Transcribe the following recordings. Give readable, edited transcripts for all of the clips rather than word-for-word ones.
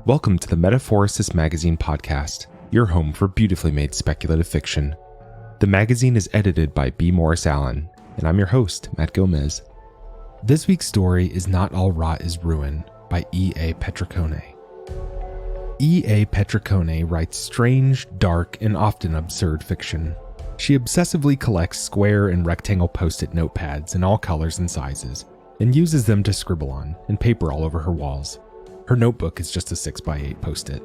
Welcome to the Metaphorosis magazine podcast, your home for beautifully made speculative fiction. The magazine is edited by B. Morris Allen, and I'm your host, Matt Gomez. This week's story is Not All Rot is Ruin by E.A. Petricone. E.A. Petricone writes strange, dark, and often absurd fiction. She obsessively collects square and rectangle post-it notepads in all colors and sizes, and uses them to scribble on and paper all over her walls. Her notebook is just a 6x8 post-it.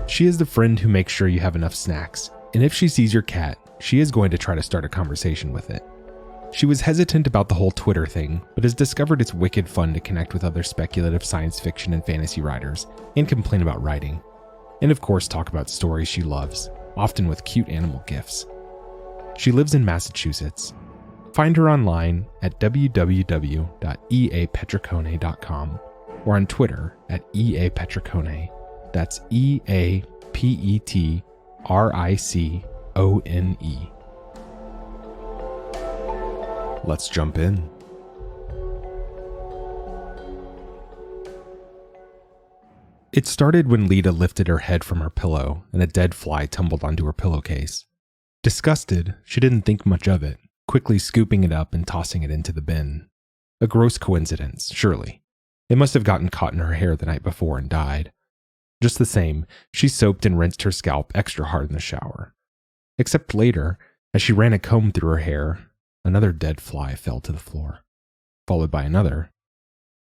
She is the friend who makes sure you have enough snacks, and if she sees your cat, she is going to try to start a conversation with it. She was hesitant about the whole Twitter thing, but has discovered it's wicked fun to connect with other speculative science fiction and fantasy writers, and complain about writing. And of course talk about stories she loves, often with cute animal gifs. She lives in Massachusetts. Find her online at www.eapetricone.com or on Twitter at eapetricone. That's EAPETRICONE. Let's jump in. It started when Leda lifted her head from her pillow and a dead fly tumbled onto her pillowcase. Disgusted, she didn't think much of it, quickly scooping it up and tossing it into the bin. A gross coincidence, surely. It must have gotten caught in her hair the night before and died. Just the same, she soaped and rinsed her scalp extra hard in the shower. Except later, as she ran a comb through her hair, another dead fly fell to the floor, followed by another.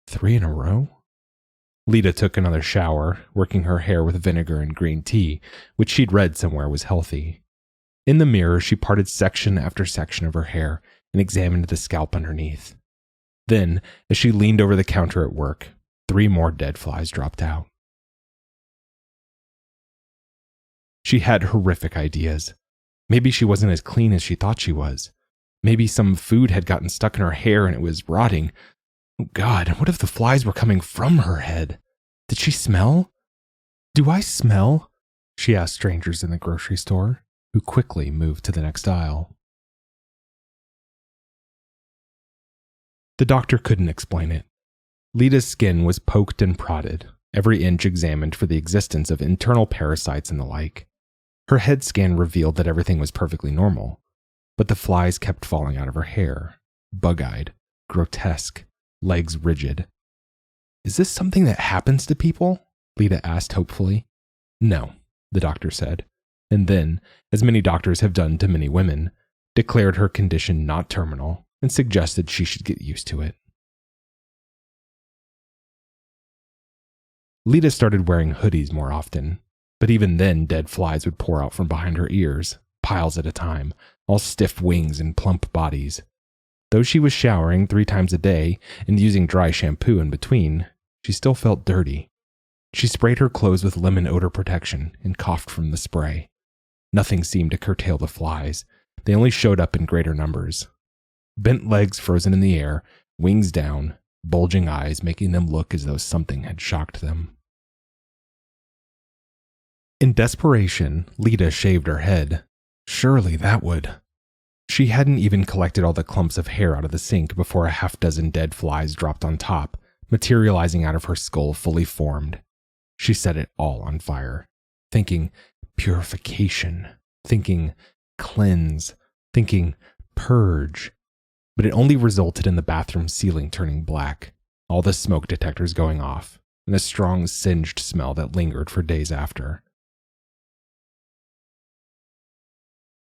3 in a row? Leda took another shower, working her hair with vinegar and green tea, which she'd read somewhere was healthy. In the mirror, she parted section after section of her hair and examined the scalp underneath. Then, as she leaned over the counter at work, 3 more dead flies dropped out. She had horrific ideas. Maybe she wasn't as clean as she thought she was. Maybe some food had gotten stuck in her hair and it was rotting. Oh God, what if the flies were coming from her head? Did she smell? Do I smell? She asked strangers in the grocery store, who quickly moved to the next aisle. The doctor couldn't explain it. Leda's skin was poked and prodded, every inch examined for the existence of internal parasites and the like. Her head scan revealed that everything was perfectly normal, but the flies kept falling out of her hair, bug-eyed, grotesque, legs rigid. Is this something that happens to people? Leda asked hopefully. No, the doctor said, and then, as many doctors have done to many women, declared her condition not terminal and suggested she should get used to it. Leda started wearing hoodies more often, but even then dead flies would pour out from behind her ears, piles at a time, all stiff wings and plump bodies. Though she was showering 3 times a day and using dry shampoo in between, she still felt dirty. She sprayed her clothes with lemon odor protection and coughed from the spray. Nothing seemed to curtail the flies. They only showed up in greater numbers. Bent legs frozen in the air, wings down, bulging eyes making them look as though something had shocked them. In desperation, Leda shaved her head. Surely that would. She hadn't even collected all the clumps of hair out of the sink before a half-dozen dead flies dropped on top, materializing out of her skull fully formed. She set it all on fire, thinking purification, thinking cleanse, thinking purge. But it only resulted in the bathroom ceiling turning black, all the smoke detectors going off, and a strong singed smell that lingered for days after.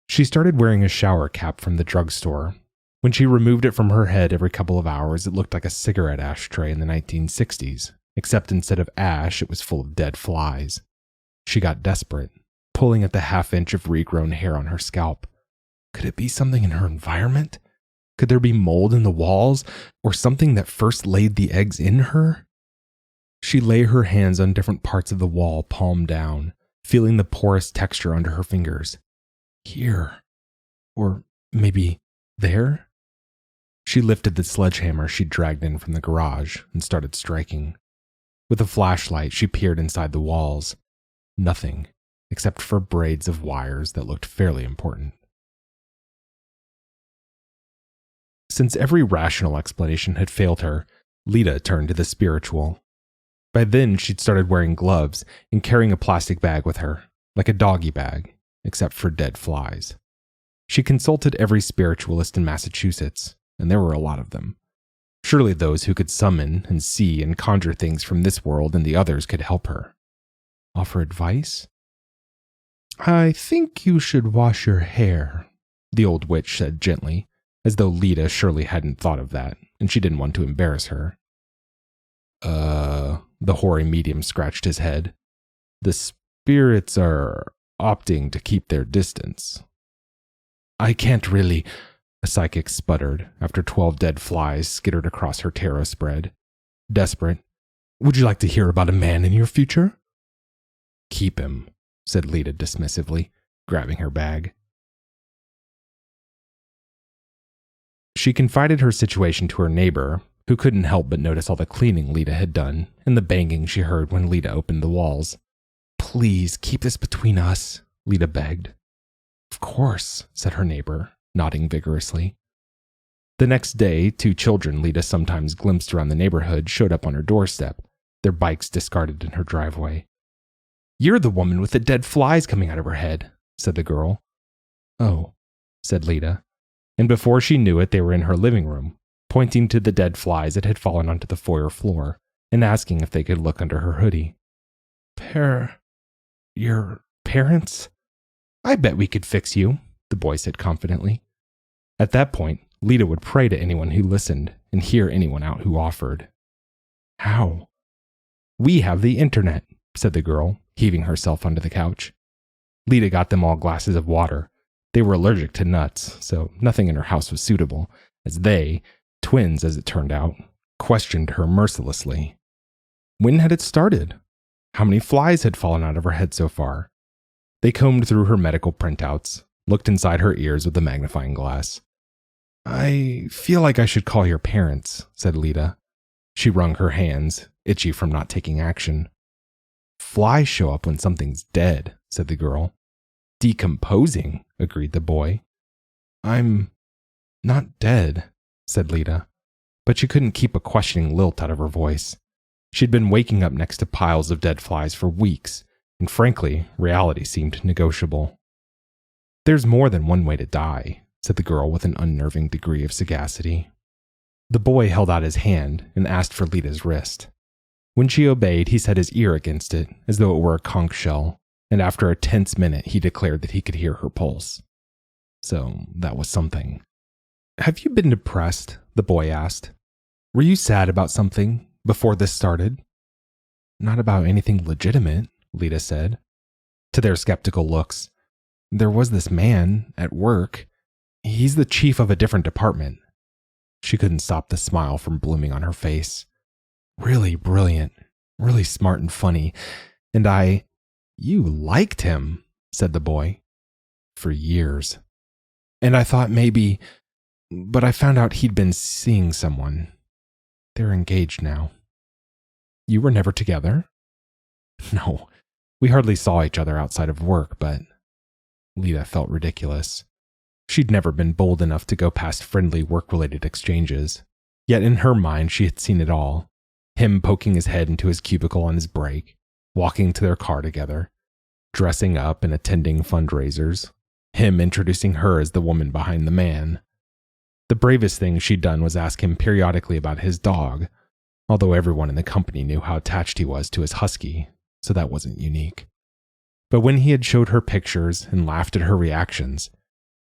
She started wearing a shower cap from the drugstore. When she removed it from her head every couple of hours, it looked like a cigarette ashtray in the 1960s, except instead of ash, it was full of dead flies. She got desperate, pulling at the half-inch of regrown hair on her scalp. Could it be something in her environment? Could there be mold in the walls, or something that first laid the eggs in her? She lay her hands on different parts of the wall, palm down, feeling the porous texture under her fingers. Here. Or maybe there? She lifted the sledgehammer she'd dragged in from the garage and started striking. With a flashlight, she peered inside the walls. Nothing, except for braids of wires that looked fairly important. Since every rational explanation had failed her, Leda turned to the spiritual. By then, she'd started wearing gloves and carrying a plastic bag with her, like a doggy bag, except for dead flies. She consulted every spiritualist in Massachusetts, and there were a lot of them. Surely those who could summon and see and conjure things from this world and the others could help her. Offer advice? "I think you should wash your hair," the old witch said gently, as though Leda surely hadn't thought of that, and she didn't want to embarrass her. The hoary medium scratched his head. "The spirits are opting to keep their distance." "I can't really," a psychic sputtered after 12 dead flies skittered across her tarot spread. Desperate, "Would you like to hear about a man in your future?" "Keep him," said Leda dismissively, grabbing her bag. She confided her situation to her neighbor, who couldn't help but notice all the cleaning Leda had done and the banging she heard when Leda opened the walls. "Please keep this between us," Leda begged. "Of course," said her neighbor, nodding vigorously. The next day, 2 children Leda sometimes glimpsed around the neighborhood showed up on her doorstep, their bikes discarded in her driveway. "You're the woman with the dead flies coming out of her head," said the girl. "Oh," said Leda, and before she knew it, they were in her living room, pointing to the dead flies that had fallen onto the foyer floor and asking if they could look under her hoodie. Your parents? I bet we could fix you," the boy said confidently. At that point, Leda would pray to anyone who listened and hear anyone out who offered. "How?" "We have the internet," said the girl, heaving herself onto the couch. Leda got them all glasses of water. They were allergic to nuts, so nothing in her house was suitable, as they, twins as it turned out, questioned her mercilessly. When had it started? How many flies had fallen out of her head so far? They combed through her medical printouts, looked inside her ears with a magnifying glass. "I feel like I should call your parents," said Leda. She wrung her hands, itchy from not taking action. "Flies show up when something's dead," said the girl. "Decomposing," agreed the boy. "I'm not dead," said Leda, but she couldn't keep a questioning lilt out of her voice. She'd been waking up next to piles of dead flies for weeks, and frankly, reality seemed negotiable. "There's more than one way to die," said the girl with an unnerving degree of sagacity. The boy held out his hand and asked for Leda's wrist. When she obeyed, he set his ear against it as though it were a conch shell, and after a tense minute, he declared that he could hear her pulse. So that was something. "Have you been depressed?" the boy asked. "Were you sad about something before this started?" "Not about anything legitimate," Leda said. To their skeptical looks, "There was this man at work. He's the chief of a different department." She couldn't stop the smile from blooming on her face. "Really brilliant, really smart and funny, and You liked him," said the boy. "For years. And I thought maybe, but I found out he'd been seeing someone. They're engaged now." "You were never together?" "No, we hardly saw each other outside of work, but..." Leda felt ridiculous. She'd never been bold enough to go past friendly work-related exchanges. Yet in her mind, she had seen it all. Him poking his head into his cubicle on his break, walking to their car together, dressing up and attending fundraisers, him introducing her as the woman behind the man. The bravest thing she'd done was ask him periodically about his dog, although everyone in the company knew how attached he was to his husky, so that wasn't unique. But when he had showed her pictures and laughed at her reactions,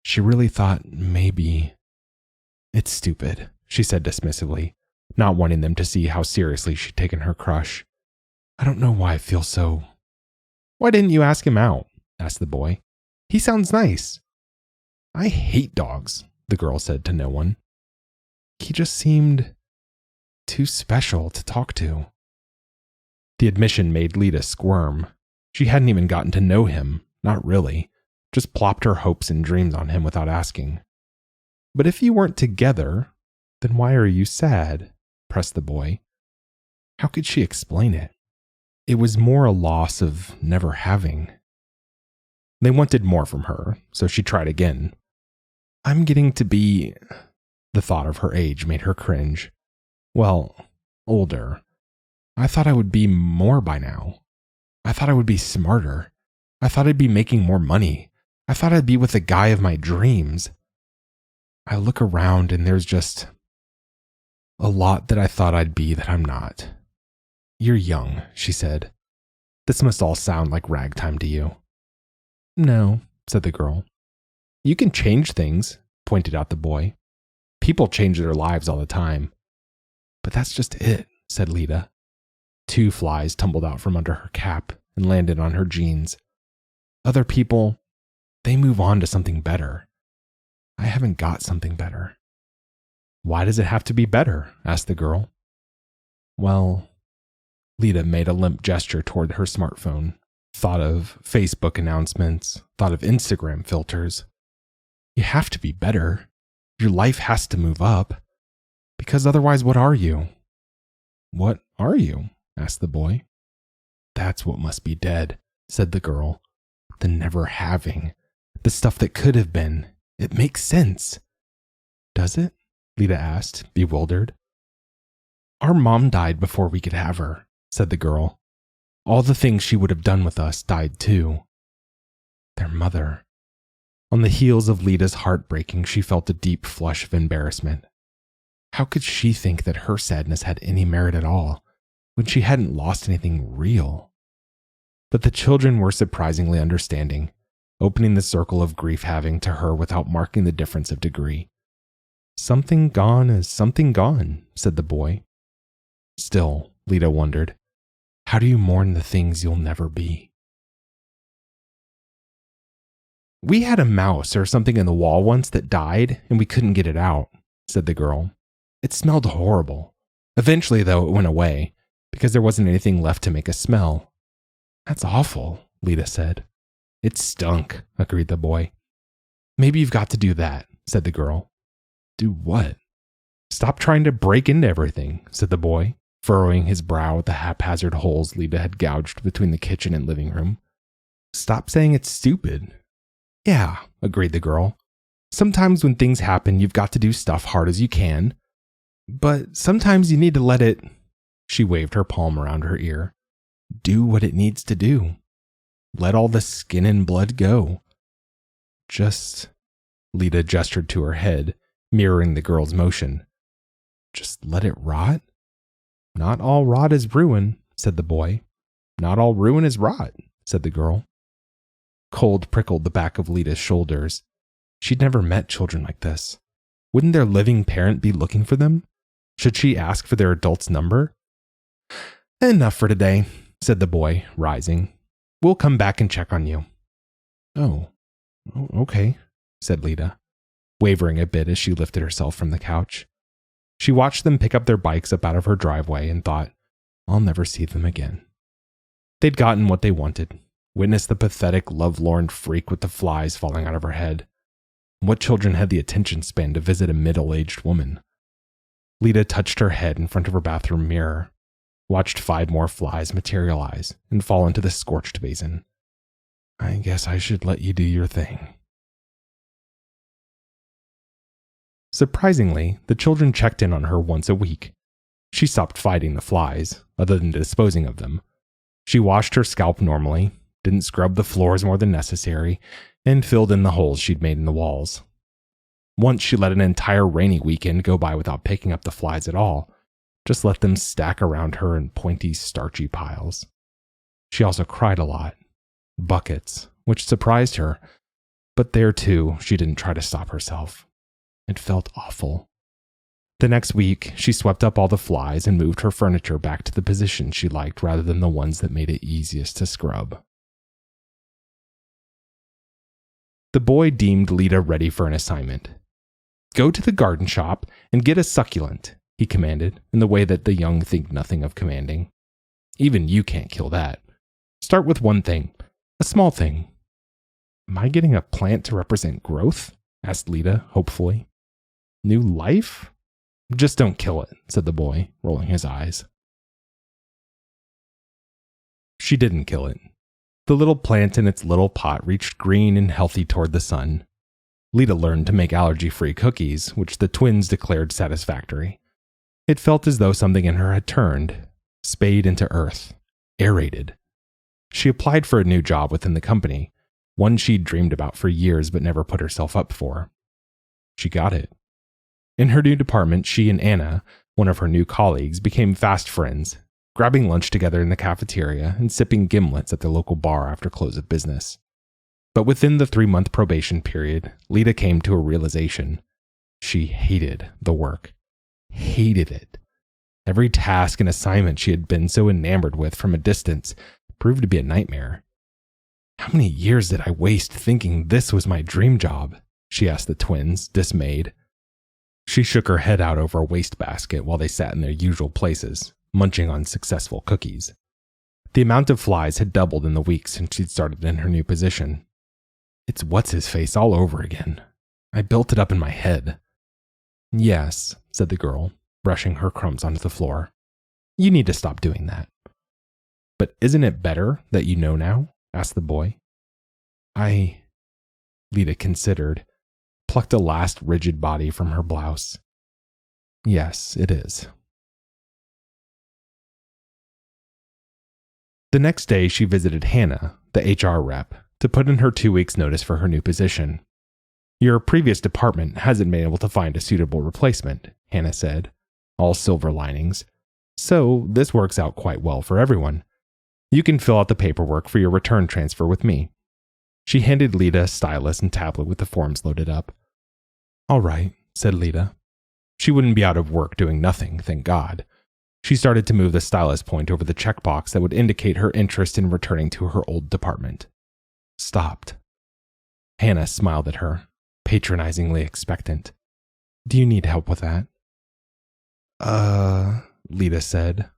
she really thought maybe... "It's stupid," she said dismissively, not wanting them to see how seriously she'd taken her crush. "I don't know why I feel so..." "Why didn't you ask him out?" asked the boy. "He sounds nice." "I hate dogs," the girl said to no one. "He just seemed too special to talk to." The admission made Leda squirm. She hadn't even gotten to know him, not really, just plopped her hopes and dreams on him without asking. "But if you weren't together, then why are you sad?" pressed the boy. How could she explain it? It was more a loss of never having. They wanted more from her, so she tried again. "I'm getting to be..." The thought of her age made her cringe. "Well, older. I thought I would be more by now. I thought I would be smarter. I thought I'd be making more money. I thought I'd be with the guy of my dreams. I look around and there's just a lot that I thought I'd be that I'm not. You're young, she said. This must all sound like ragtime to you. No, said the girl. You can change things, pointed out the boy. People change their lives all the time. But that's just it, said Leda. 2 flies tumbled out from under her cap and landed on her jeans. Other people, they move on to something better. I haven't got something better. Why does it have to be better? Asked the girl. Well, Leda made a limp gesture toward her smartphone, thought of Facebook announcements, thought of Instagram filters. You have to be better. Your life has to move up. Because otherwise, what are you? What are you? Asked the boy. That's what must be dead, said the girl. The never having. The stuff that could have been. It makes sense. Does it? Leda asked, bewildered. Our mom died before we could have her, said the girl. All the things she would have done with us died too. Their mother. On the heels of Leda's heartbreaking, she felt a deep flush of embarrassment. How could she think that her sadness had any merit at all, when she hadn't lost anything real? But the children were surprisingly understanding, opening the circle of grief-having to her without marking the difference of degree. Something gone is something gone, said the boy. Still, Leda wondered, how do you mourn the things you'll never be? We had a mouse or something in the wall once that died, and we couldn't get it out, said the girl. It smelled horrible. Eventually, though, it went away, because there wasn't anything left to make a smell. That's awful, Leda said. It stunk, agreed the boy. Maybe you've got to do that, said the girl. Do what? Stop trying to break into everything, said the boy, furrowing his brow at the haphazard holes Leda had gouged between the kitchen and living room. Stop saying it's stupid. Yeah, agreed the girl. Sometimes when things happen, you've got to do stuff hard as you can. But sometimes you need to let it, she waved her palm around her ear, do what it needs to do. Let all the skin and blood go. Just, Leda gestured to her head, mirroring the girl's motion. Just let it rot? Not all rot is ruin, said the boy. Not all ruin is rot, said the girl. Cold prickled the back of Leda's shoulders. She'd never met children like this. Wouldn't their living parent be looking for them? Should she ask for their adult's number? Enough for today, said the boy, rising. We'll come back and check on you. Oh, okay, said Leda, wavering a bit as she lifted herself from the couch. She watched them pick up their bikes up out of her driveway and thought, I'll never see them again. They'd gotten what they wanted. Witness the pathetic, lovelorn freak with the flies falling out of her head. What children had the attention span to visit a middle-aged woman? Leda touched her head in front of her bathroom mirror, watched 5 more flies materialize and fall into the scorched basin. I guess I should let you do your thing. Surprisingly, the children checked in on her once a week. She stopped fighting the flies, other than disposing of them. She washed her scalp normally, didn't scrub the floors more than necessary, and filled in the holes she'd made in the walls. Once she let an entire rainy weekend go by without picking up the flies at all, just let them stack around her in pointy, starchy piles. She also cried a lot. Buckets, which surprised her, but there too, she didn't try to stop herself. It felt awful. The next week, she swept up all the flies and moved her furniture back to the position she liked rather than the ones that made it easiest to scrub. The boy deemed Leda ready for an assignment. Go to the garden shop and get a succulent, he commanded, in the way that the young think nothing of commanding. Even you can't kill that. Start with one thing, a small thing. Am I getting a plant to represent growth? Asked Leda, hopefully. New life? Just don't kill it, said the boy, rolling his eyes. She didn't kill it. The little plant in its little pot reached green and healthy toward the sun. Leda learned to make allergy-free cookies, which the twins declared satisfactory. It felt as though something in her had turned, spayed into earth, aerated. She applied for a new job within the company, one she'd dreamed about for years but never put herself up for. She got it. In her new department, she and Anna, one of her new colleagues, became fast friends, grabbing lunch together in the cafeteria and sipping gimlets at the local bar after close of business. But within the 3-month probation period, Leda came to a realization. She hated the work. Hated it. Every task and assignment she had been so enamored with from a distance proved to be a nightmare. How many years did I waste thinking this was my dream job? She asked the twins, dismayed. She shook her head out over a wastebasket while they sat in their usual places, munching on successful cookies. The amount of flies had doubled in the weeks since she'd started in her new position. It's what's-his-face all over again. I built it up in my head. Yes, said the girl, brushing her crumbs onto the floor. You need to stop doing that. But isn't it better that you know now? Asked the boy. Leda considered, plucked a last rigid body from her blouse. Yes, it is. The next day, she visited Hannah, the HR rep, to put in her 2 weeks' notice for her new position. Your previous department hasn't been able to find a suitable replacement, Hannah said, all silver linings. So this works out quite well for everyone. You can fill out the paperwork for your return transfer with me. She handed Leda a stylus and tablet with the forms loaded up. All right, said Leda. She wouldn't be out of work doing nothing, thank God. She started to move the stylus point over the checkbox that would indicate her interest in returning to her old department. Stopped. Hannah smiled at her, patronizingly expectant. Do you need help with that? Leda said.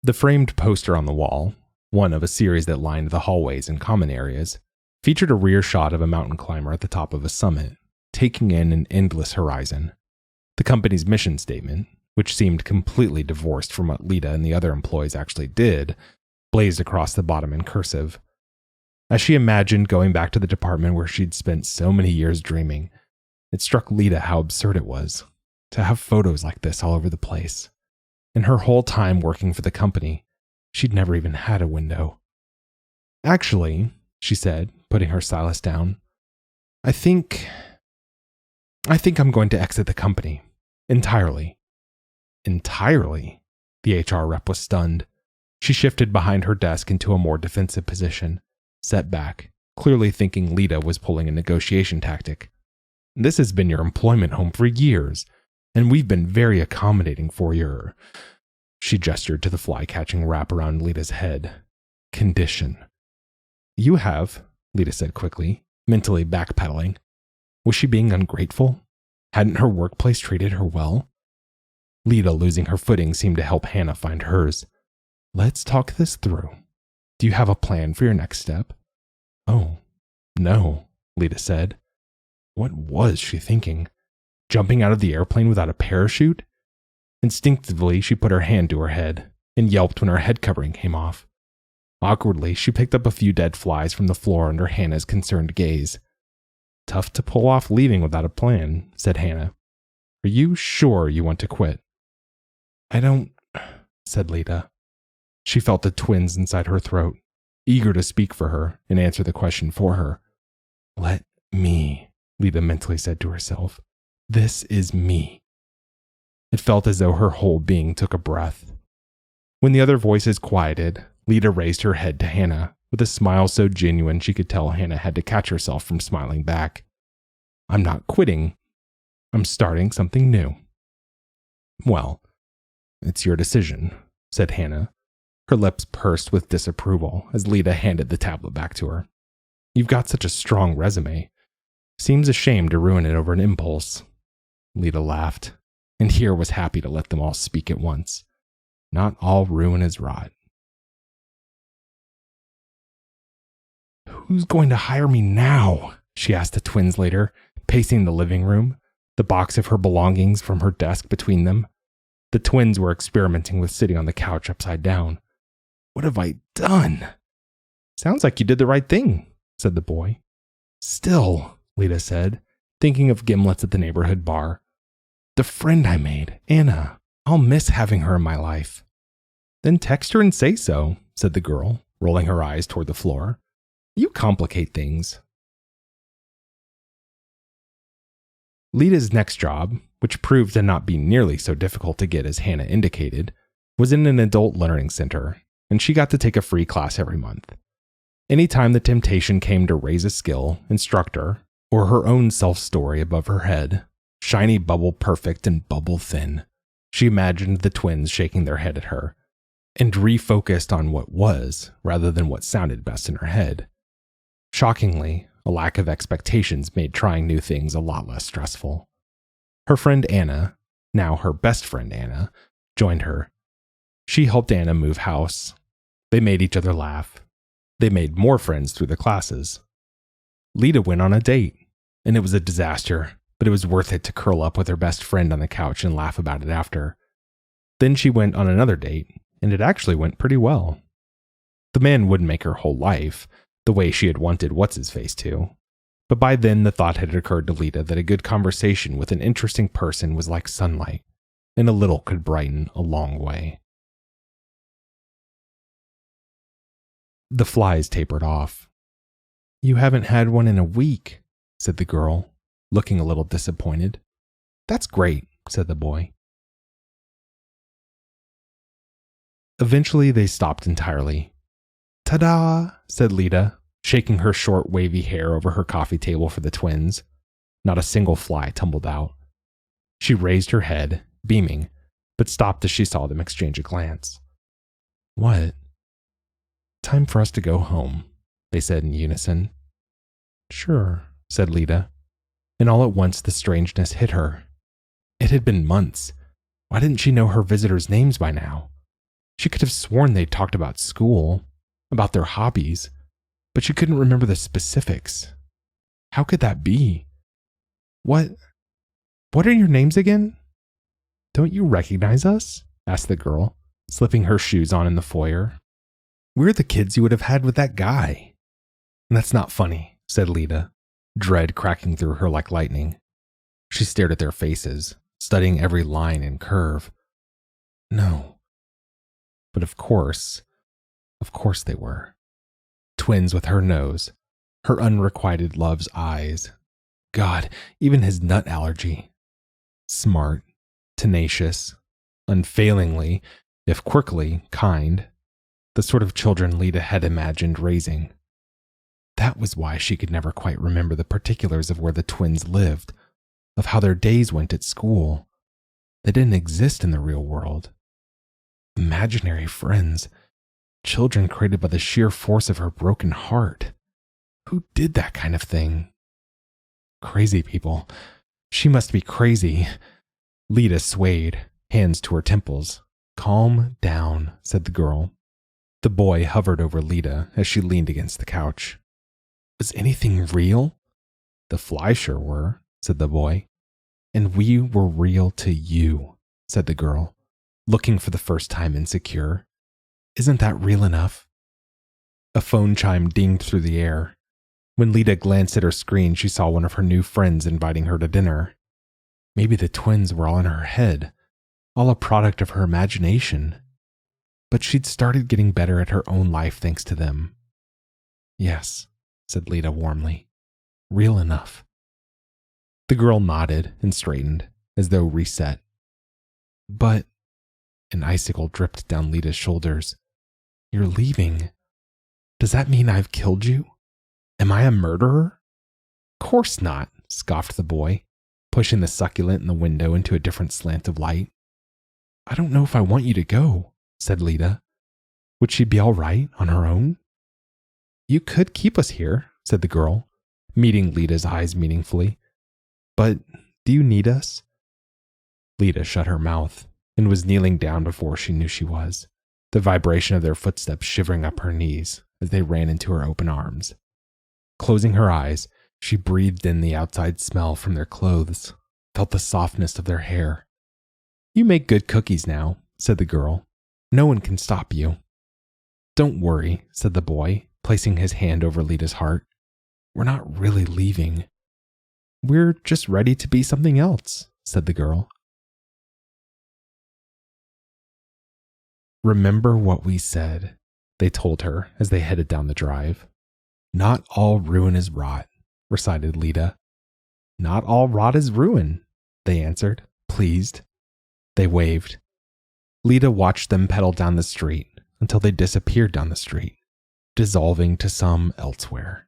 The framed poster on the wall, one of a series that lined the hallways and common areas, featured a rear shot of a mountain climber at the top of a summit, taking in an endless horizon. The company's mission statement, which seemed completely divorced from what Leda and the other employees actually did, blazed across the bottom in cursive. As she imagined going back to the department where she'd spent so many years dreaming, it struck Leda how absurd it was to have photos like this all over the place. In her whole time working for the company, she'd never even had a window. Actually, she said, putting her stylus down, I think I'm going to exit the company. Entirely. Entirely? The HR rep was stunned. She shifted behind her desk into a more defensive position, set back, clearly thinking Leda was pulling a negotiation tactic. This has been your employment home for years, and we've been very accommodating for your... She gestured to the fly-catching wrap around Leda's head. Condition. You have, Leda said quickly, mentally backpedaling. Was she being ungrateful? Hadn't her workplace treated her well? Leda losing her footing seemed to help Hannah find hers. Let's talk this through. Do you have a plan for your next step? Oh, no, Leda said. What was she thinking? Jumping out of the airplane without a parachute? Instinctively, she put her hand to her head and yelped when her head covering came off. Awkwardly, she picked up a few dead flies from the floor under Hannah's concerned gaze. Tough to pull off leaving without a plan, said Hannah. Are you sure you want to quit? I don't, said Leda. She felt the twins inside her throat, eager to speak for her and answer the question for her. Let me, Leda mentally said to herself. This is me. It felt as though her whole being took a breath. When the other voices quieted, Leda raised her head to Hannah with a smile so genuine she could tell Hannah had to catch herself from smiling back. I'm not quitting. I'm starting something new. Well, it's your decision, said Hannah, her lips pursed with disapproval as Leda handed the tablet back to her. You've got such a strong resume. Seems a shame to ruin it over an impulse. Leda laughed, and here was happy to let them all speak at once. Not all ruin is rot. Who's going to hire me now? She asked the twins later, pacing the living room, the box of her belongings from her desk between them. The twins were experimenting with sitting on the couch upside down. What have I done? Sounds like you did the right thing, said the boy. Still, Leda said, thinking of gimlets at the neighborhood bar. The friend I made, Anna. I'll miss having her in my life. Then text her and say so, said the girl, rolling her eyes toward the floor. You complicate things. Leda's next job, which proved to not be nearly so difficult to get as Hannah indicated, was in an adult learning center, and she got to take a free class every month. Anytime the temptation came to raise a skill, instructor, or her own self-story above her head, shiny bubble perfect and bubble thin, she imagined the twins shaking their head at her, and refocused on what was rather than what sounded best in her head. Shockingly, a lack of expectations made trying new things a lot less stressful. Her friend Anna, now her best friend Anna, joined her. She helped Anna move house. They made each other laugh. They made more friends through the classes. Leda went on a date, and it was a disaster, but it was worth it to curl up with her best friend on the couch and laugh about it after. Then she went on another date, and it actually went pretty well. The man wouldn't make her whole life, the way she had wanted what's-his-face to, but by then the thought had occurred to Leda that a good conversation with an interesting person was like sunlight, and a little could brighten a long way. The flies tapered off. You haven't had one in a week, said the girl, looking a little disappointed. That's great, said the boy. Eventually they stopped entirely. Ta-da, said Leda, shaking her short wavy hair over her coffee table for the twins. Not a single fly tumbled out. She raised her head, beaming, but stopped as she saw them exchange a glance. What? Time for us to go home, they said in unison. Sure, said Leda, and all at once the strangeness hit her. It had been months. Why didn't she know her visitors' names by now? She could have sworn they'd talked about school, about their hobbies, but she couldn't remember the specifics. How could that be? What are your names again? Don't you recognize us? Asked the girl, slipping her shoes on in the foyer. We're the kids you would have had with that guy. That's not funny, said Leda, dread cracking through her like lightning. She stared at their faces, studying every line and curve. No. But of course they were. Twins with her nose, her unrequited love's eyes. God, even his nut allergy. Smart, tenacious, unfailingly, if quirkily, kind. The sort of children Leda had imagined raising. That was why she could never quite remember the particulars of where the twins lived, of how their days went at school. They didn't exist in the real world. Imaginary friends, children created by the sheer force of her broken heart. Who did that kind of thing? Crazy people. She must be crazy. Leda swayed, hands to her temples. Calm down, said the girl. The boy hovered over Leda as she leaned against the couch. Was anything real? The flies sure were, said the boy. And we were real to you, said the girl, looking for the first time insecure. Isn't that real enough? A phone chime dinged through the air. When Leda glanced at her screen, she saw one of her new friends inviting her to dinner. Maybe the twins were all in her head, all a product of her imagination. But she'd started getting better at her own life thanks to them. Yes, said Leda warmly. Real enough. The girl nodded and straightened, as though reset. But, an icicle dripped down Leda's shoulders. You're leaving. Does that mean I've killed you? Am I a murderer? Course not, scoffed the boy, pushing the succulent in the window into a different slant of light. I don't know if I want you to go, said Leda. Would she be all right on her own? You could keep us here, said the girl, meeting Leda's eyes meaningfully. But do you need us? Leda shut her mouth and was kneeling down before she knew she was, the vibration of their footsteps shivering up her knees as they ran into her open arms. Closing her eyes, she breathed in the outside smell from their clothes, felt the softness of their hair. You make good cookies now, said the girl. No one can stop you. Don't worry, said the boy, placing his hand over Leda's heart. We're not really leaving. We're just ready to be something else, said the girl. "Remember what we said," they told her as they headed down the drive. "Not all ruin is rot," recited Leda. "Not all rot is ruin," they answered, pleased. They waved. Leda watched them pedal down the street until they disappeared down the street, dissolving to some elsewhere.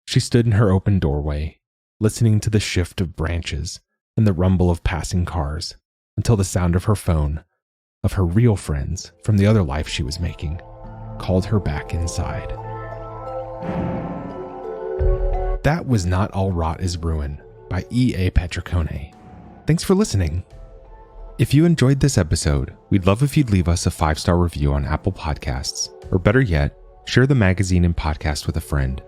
She stood in her open doorway, listening to the shift of branches and the rumble of passing cars, until the sound of her phone, of her real friends from the other life she was making, called her back inside. That was Not All Rot is Ruin by E.A. Petricone. Thanks for listening. If you enjoyed this episode, we'd love if you'd leave us a 5-star review on Apple Podcasts, or better yet, share the magazine and podcast with a friend.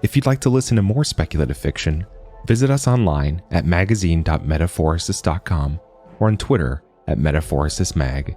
If you'd like to listen to more speculative fiction, visit us online at magazine.metaphorosis.com or on Twitter at metaphorosismag.